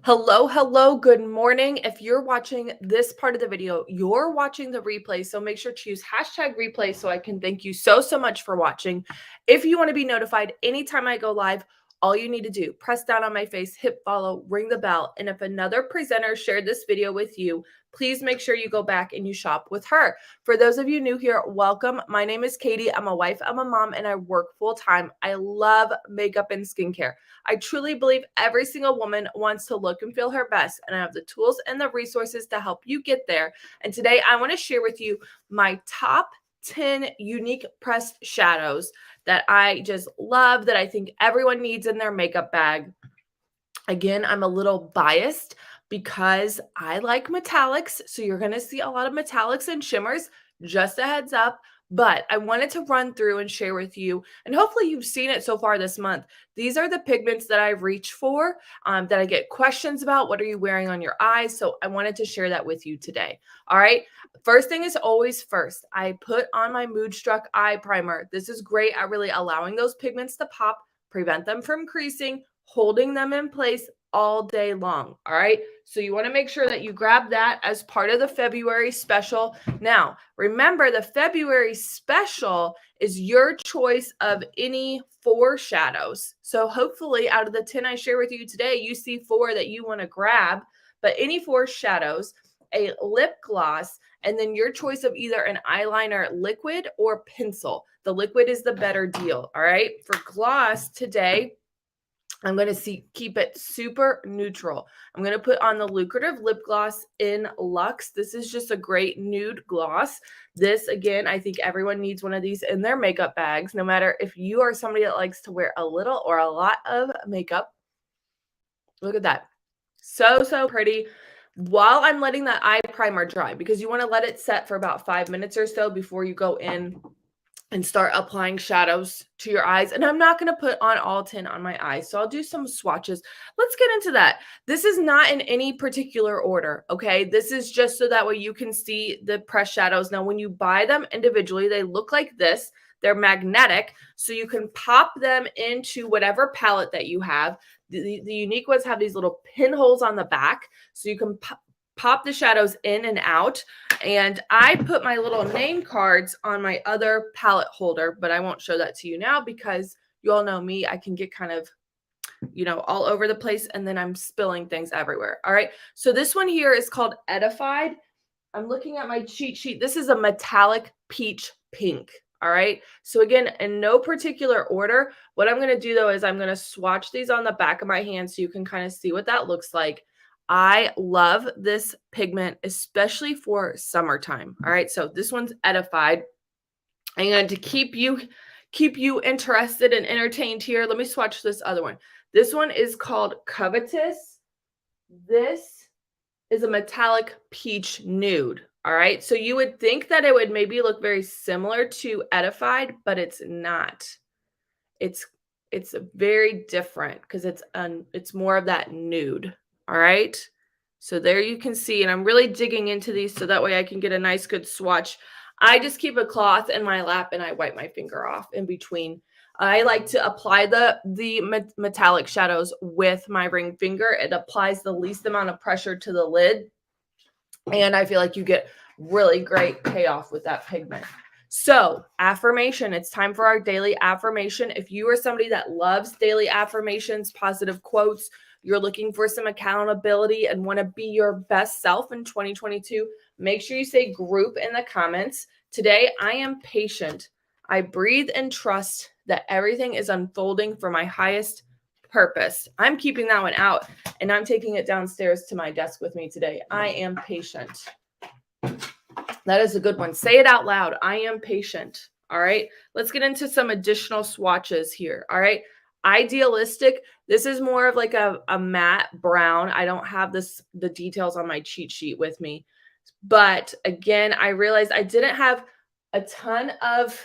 Hello, hello, good morning. If you're watching this part of the video, you're watching the replay. So make sure to use hashtag replay so I can thank you so much for watching. If you want to be notified anytime I go live, all you need to do, press down on my face, hit follow, ring the bell. And if another presenter shared this video with you, please make sure you go back and you shop with her. For those of you new here, welcome. My name is Katie. I'm a wife, I'm a mom, and I work full time. I love makeup and skincare. I truly believe every single woman wants to look and feel her best, and I have the tools and the resources to help you get there. And today I want to share with you my top 10 Younique Pressed Shadows that I just love, that I think everyone needs in their makeup bag. Again, I'm a little biased because I like metallics, so you're going to see a lot of metallics and shimmers, just a heads up. But I wanted to run through and share with you, and hopefully you've seen it so far this month. These are the pigments that I reach for, that I get questions about. What are you wearing on your eyes? So I wanted to share that with you today. All right. First thing is always first. I put on my Moodstruck eye primer. This is great at really allowing those pigments to pop, prevent them from creasing, holding them in place all day long. All right. So you want to make sure that you grab that as part of the February special. Now, remember, the February special is your choice of any 4 shadows. So hopefully out of the 10 I share with you today, you see 4 that you want to grab, but any 4 shadows, a lip gloss, and then your choice of either an eyeliner liquid or pencil. The liquid is the better deal. All right. For gloss today, I'm going to keep it super neutral. I'm going to put on the Lucrative Lip Gloss in Luxe. This is just a great nude gloss. This, again, I think everyone needs one of these in their makeup bags, no matter if you are somebody that likes to wear a little or a lot of makeup. Look at that. So pretty. While I'm letting that eye primer dry, because you want to let it set for about 5 minutes or so before you go in and start applying shadows to your eyes. And I'm not going to put on all 10 on my eyes, so I'll do some swatches. Let's get into that. This is not in any particular order, okay? This is just so that way you can see the pressed shadows. Now, when you buy them individually, they look like this. They're magnetic, so you can pop them into whatever palette that you have. The Younique ones have these little pinholes on the back, so you can pop the shadows in and out. And I put my little name cards on my other palette holder, but I won't show that to you now because you all know me. I can get kind of, all over the place, and then I'm spilling things everywhere. All right. So this one here is called Edified. I'm looking at my cheat sheet. This is a metallic peach pink. All right. So again, in no particular order, what I'm going to do though is I'm going to swatch these on the back of my hand so you can kind of see what that looks like. I love this pigment, especially for summertime. All right. So this one's Edified. I'm going to keep you interested and entertained here. Let me swatch this other one. This one is called Covetous. This is a metallic peach nude. All right. So you would think that it would maybe look very similar to Edified, but it's not. It's very different because it's more of that nude. All right. So there you can see, and I'm really digging into these so that way I can get a nice good swatch. I just keep a cloth in my lap and I wipe my finger off in between. I like to apply the metallic shadows with my ring finger. It applies the least amount of pressure to the lid, and I feel like you get really great payoff with that pigment. So, affirmation. It's time for our daily affirmation. If you are somebody that loves daily affirmations, positive quotes, you're looking for some accountability and want to be your best self in 2022, make sure you say group in the comments. Today, I am patient. I breathe and trust that everything is unfolding for my highest purpose. I'm keeping that one out, and I'm taking it downstairs to my desk with me today. I am patient. That is a good one. Say it out loud. I am patient. All right. Let's get into some additional swatches here. All right. Idealistic. This is more of like a matte brown. I don't have the details on my cheat sheet with me. But again, I realized I didn't have a ton of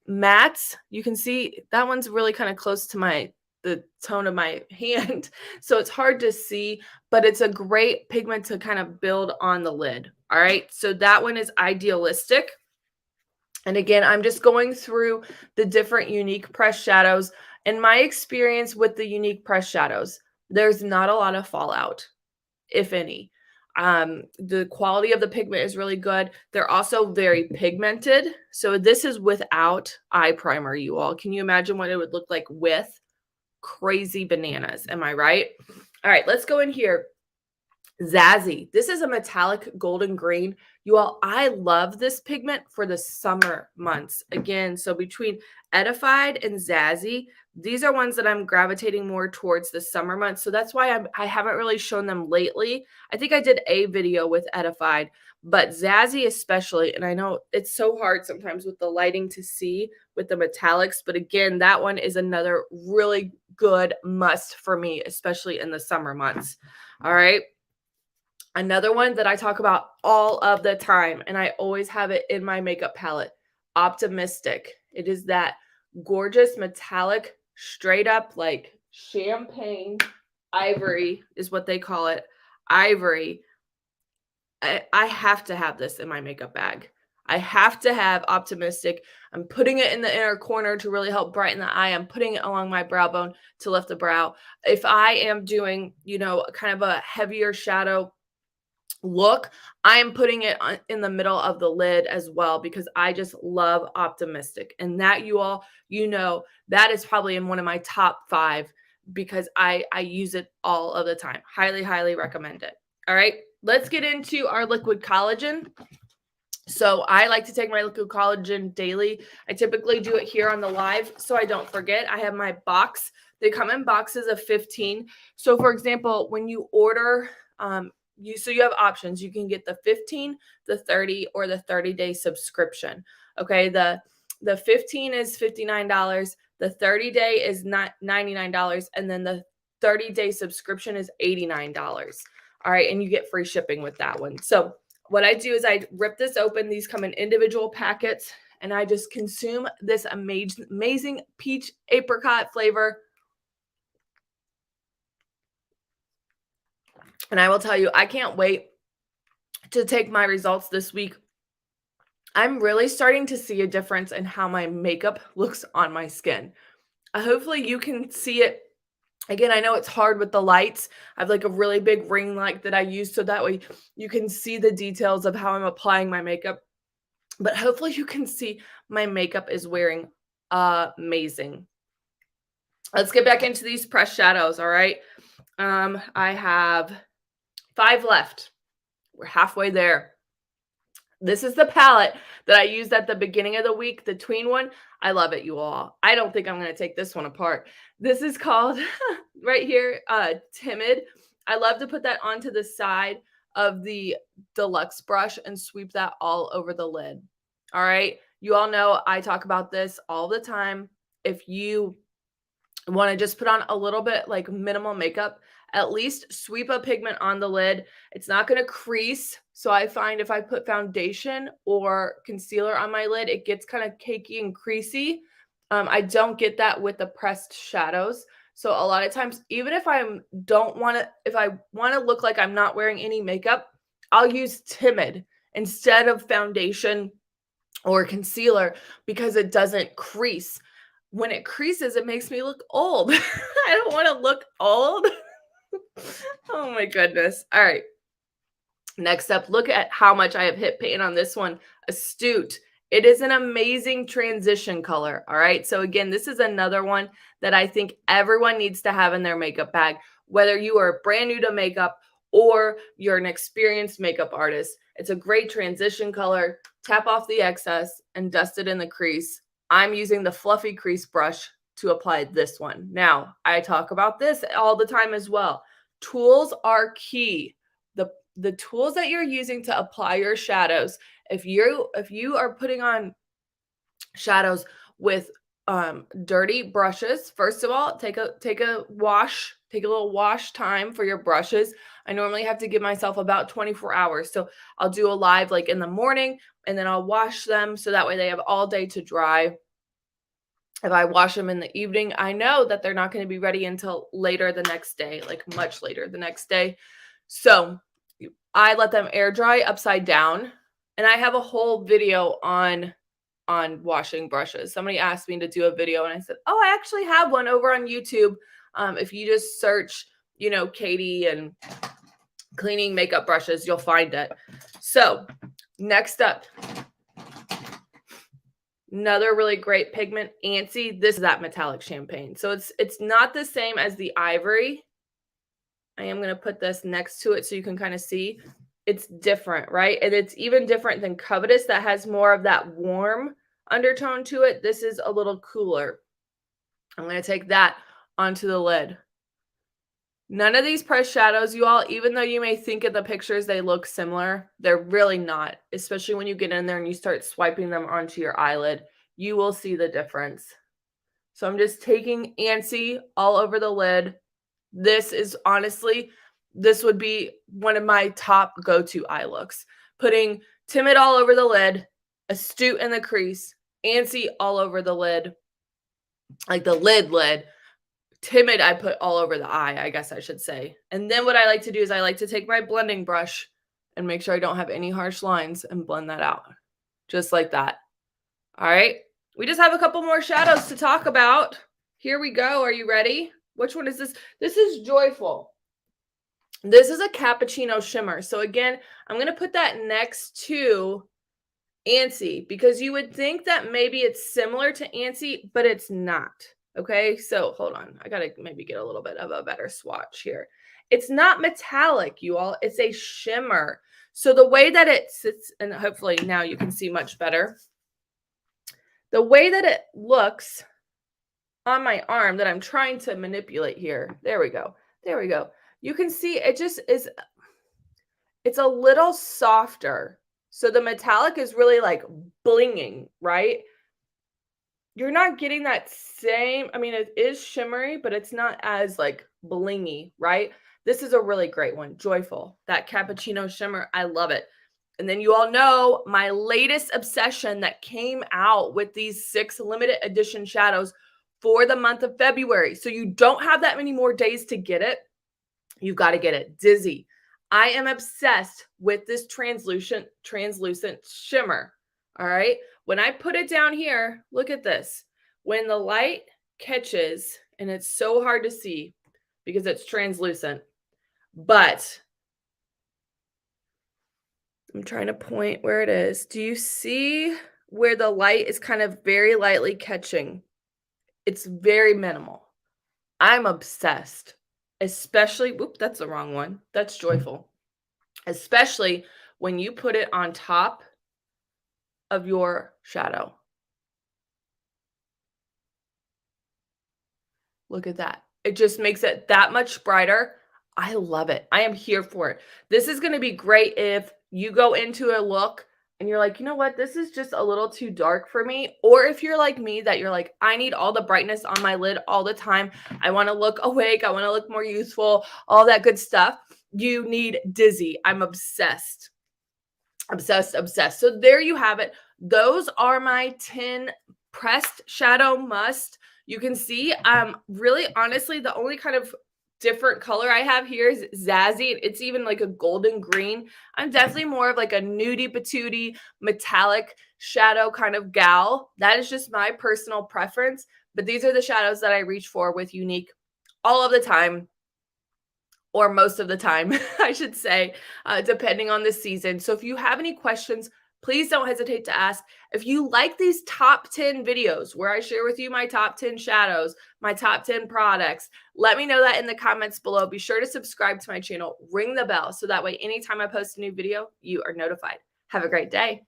mattes. You can see that one's really kind of close to the tone of my hand. So it's hard to see, but it's a great pigment to kind of build on the lid. All right. So that one is Idealistic. And again, I'm just going through the different Younique Pressed Shadows. In my experience with the Younique Pressed Shadows, there's not a lot of fallout. if any. The quality of the pigment is really good. They're also very pigmented. So this is without eye primer, you all. Can you imagine what it would look like with? Crazy bananas. Am I right? All right, let's go in here. Zazzy. This is a metallic golden green. You all, I love this pigment for the summer months. Again, so between Edified and Zazzy, these are ones that I'm gravitating more towards the summer months. So that's why I haven't really shown them lately. I think I did a video with Edified, but Zazzy especially, and I know it's so hard sometimes with the lighting to see with the metallics, but again, that one is another really good must for me, especially in the summer months. All right. Another one that I talk about all of the time, and I always have it in my makeup palette, Optimistic. It is that gorgeous metallic, straight up like champagne ivory is what they call it. Ivory. I have to have this in my makeup bag. I have to have Optimistic. I'm putting it in the inner corner to really help brighten the eye. I'm putting it along my brow bone to lift the brow. If I am doing, kind of a heavier shadow look, I'm putting it in the middle of the lid as well because I just love Optimistic. And that, you all, that is probably in one of my top 5 because I use it all of the time. Highly, highly recommend it. All right, let's get into our liquid collagen. So I like to take my liquid collagen daily. I typically do it here on the live so I don't forget. I have my box. They come in boxes of 15. So for example, when you order, you have options. You can get the 15, the 30, or the 30-day subscription. Okay, the 15 is $59, the 30-day is $99, and then the 30-day subscription is $89. All right, and you get free shipping with that one. So what I do is I rip this open. These come in individual packets, and I just consume this amazing peach apricot flavor. And I will tell you, I can't wait to take my results this week. I'm really starting to see a difference in how my makeup looks on my skin. Hopefully you can see it. Again, I know it's hard with the lights. I have like a really big ring light that I use so that way you can see the details of how I'm applying my makeup. But hopefully you can see my makeup is wearing amazing. Let's get back into these pressed shadows, all right? I have 5 left. We're halfway there. This is the palette that I used at the beginning of the week, the tween one. I love it, you all. I don't think I'm going to take this one apart. This is called, right here, Timid. I love to put that onto the side of the deluxe brush and sweep that all over the lid. All right. You all know I talk about this all the time. If you want to just put on a little bit like minimal makeup, at least sweep a pigment on the lid. It's not going to crease. So I find if I put foundation or concealer on my lid, it gets kind of cakey and creasy. I don't get that with the pressed shadows. So a lot of times, even if I want to look like I'm not wearing any makeup, I'll use Timid instead of foundation or concealer because it doesn't crease. When it creases, it makes me look old. I don't want to look old. Oh my goodness. All right. Next up, look at how much I have hit paint on this one. Astute. It is an amazing transition color. All right. So again, this is another one that I think everyone needs to have in their makeup bag, whether you are brand new to makeup or you're an experienced makeup artist. It's a great transition color. Tap off the excess and dust it in the crease. I'm using the fluffy crease brush to apply this one. Now, I talk about this all the time as well. Tools are key. The tools that you're using to apply your shadows, if you are putting on shadows with dirty brushes, first of all, take a little wash time for your brushes. I normally have to give myself about 24 hours. So I'll do a live like in the morning and then I'll wash them so that way they have all day to dry. If I wash them in the evening, I know that they're not going to be ready until later the next day, like much later the next day. So I let them air dry upside down. And I have a whole video on washing brushes. Somebody asked me to do a video and I said, oh, I actually have one over on YouTube. If you just search, Katie and cleaning makeup brushes, you'll find it. So next up, another really great pigment, Antsy. This is that metallic champagne. So it's not the same as the ivory. I am going to put this next to it so you can kind of see it's different, right? And it's even different than Covetous that has more of that warm undertone to it. This is a little cooler. I'm going to take that onto the lid. None of these pressed shadows, you all, even though you may think in the pictures they look similar, they're really not, especially when you get in there and you start swiping them onto your eyelid. You will see the difference. So I'm just taking Antsy all over the lid. This is honestly, this would be one of my top go-to eye looks. Putting Timid all over the lid, Astute in the crease, Antsy all over the lid, like the lid. Timid, I put all over the eye, I guess I should say. And then what I like to do is I like to take my blending brush and make sure I don't have any harsh lines and blend that out. Just like that. All right. We just have a couple more shadows to talk about. Here we go. Are you ready? Which one is this? This is Joyful. This is a cappuccino shimmer. So again, I'm going to put that next to Antsy because you would think that maybe it's similar to Antsy, but it's not. Okay, so hold on. I got to maybe get a little bit of a better swatch here. It's not metallic, you all. It's a shimmer. So the way that it sits, and hopefully now you can see much better. The way that it looks on my arm that I'm trying to manipulate here. There we go. There we go. You can see it just is, it's a little softer. So the metallic is really like blinging, right? You're not getting that same, I mean, it is shimmery, but it's not as like blingy, right? This is a really great one, Joyful. That cappuccino shimmer, I love it. And then you all know my latest obsession that came out with these 6 limited edition shadows for the month of February. So you don't have that many more days to get it. You've got to get it. Dizzy. I am obsessed with this translucent shimmer. All right. When I put it down here, look at this. When the light catches, and it's so hard to see because it's translucent, but I'm trying to point where it is. Do you see where the light is kind of very lightly catching? It's very minimal. I'm obsessed, especially, whoop, that's the wrong one. That's Joyful. Especially when you put it on top of your shadow. Look at that. It just makes it that much brighter. I love it. I am here for it. This is going to be great if you go into a look and you're like, you know what? This is just a little too dark for me. Or if you're like me, that you're like, I need all the brightness on my lid all the time. I want to look awake. I want to look more youthful, all that good stuff. You need Dizzy. I'm obsessed. Obsessed. So there you have it. Those are my 10 pressed shadow must. You can see, really honestly, the only kind of different color I have here is Zazzy. It's even like a golden green. I'm definitely more of like a nudie patootie metallic shadow kind of gal. That is just my personal preference. But these are the shadows that I reach for with Younique all of the time. Or most of the time, I should say, depending on the season. So if you have any questions, please don't hesitate to ask. If you like these top 10 videos where I share with you my top 10 shadows, my top 10 products, let me know that in the comments below. Be sure to subscribe to my channel, ring the bell, so that way anytime I post a new video, you are notified. Have a great day.